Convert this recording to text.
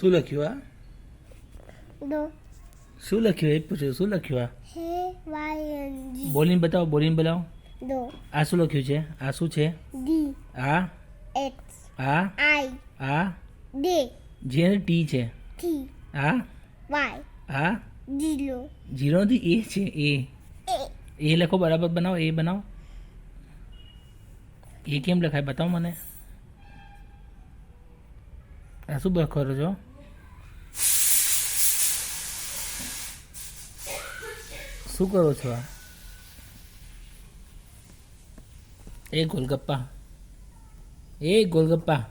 શું લખ્યું આ? દો શું લખ્યું એ પૂછ્યું, શું લખ્યું આ? હે વાયન બોલીને બતાવો, બોલીને બોલાવો. દો આ શું લખ્યું છે? આ શું છે? ડી આ એક્સ આ આઈ આ ડે જે ટી છે. ટી આ વાય આ જીરો જીરો નથી, એ છે. એ એ લખો, બરાબર બનાવો, એ બનાવો. એ કેમ લખાય બતાવો મને. આ શું કરો છો? શું કરો છો આ? એ ગોલગપ્પા, એ ગોલગપ્પા.